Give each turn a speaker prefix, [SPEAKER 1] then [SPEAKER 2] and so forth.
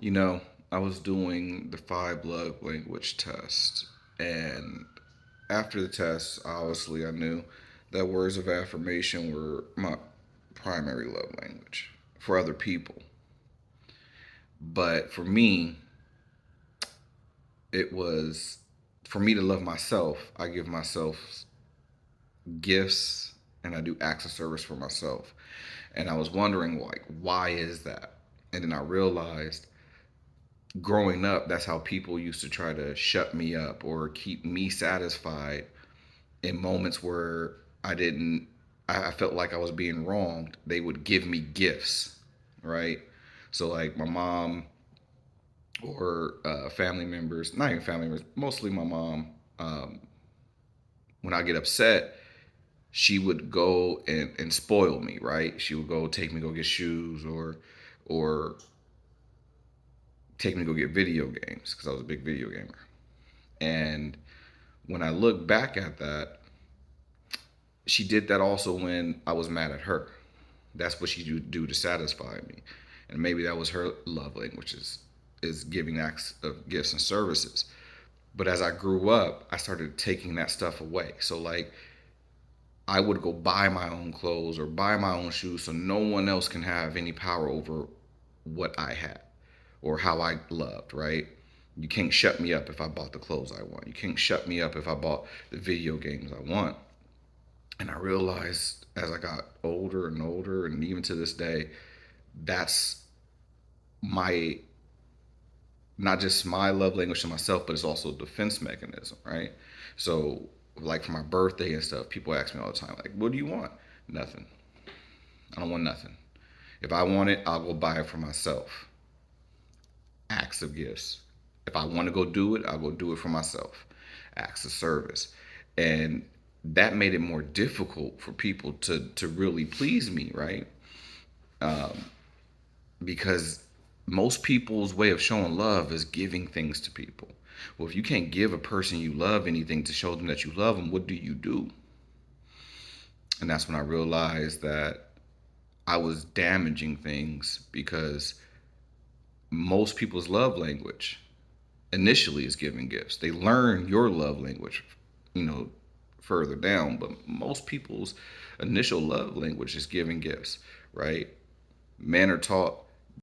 [SPEAKER 1] You know, I was doing the five love language test, and after the test, obviously, I knew that words of affirmation were my primary love language for other people. But for me, it was for me to love myself, I give myself gifts and I do acts of service for myself. And I was wondering, like, why is that? And then I realized growing up, that's how people used to try to shut me up or keep me satisfied in moments where I didn't, I felt like I was being wronged. They would give me gifts, right? So, like, my mom or family members, not even family members, mostly my mom, when I get upset, she would go and spoil me, right? She would go take me go get shoes or take me to go get video games because I was a big video gamer. And when I look back at that, she did that also when I was mad at her. That's what she would do to satisfy me. And maybe that was her love language is giving acts of gifts and services. But as I grew up, I started taking that stuff away. So like I would go buy my own clothes or buy my own shoes so no one else can have any power over what I had or how I loved, right? You can't shut me up if I bought the clothes I want. You can't shut me up if I bought the video games I want. And I realized as I got older and older, and even to this day, that's my not just my love language to myself, but it's also a defense mechanism, right? So, like for my birthday and stuff, people ask me all the time, like, "What do you want?" Nothing. I don't want nothing. If I want it, I'll go buy it for myself. Acts of gifts. If I want to go do it, I'll go do it for myself. Acts of service. And that made it more difficult for people to really please me, right? Because most people's way of showing love is giving things to people. Well, if you can't give a person you love anything to show them that you love them, what do you do? And that's when I realized that I was damaging things because most people's love language initially is giving gifts. They learn your love language, you know, further down, but most people's initial love language is giving gifts, right? Men are taught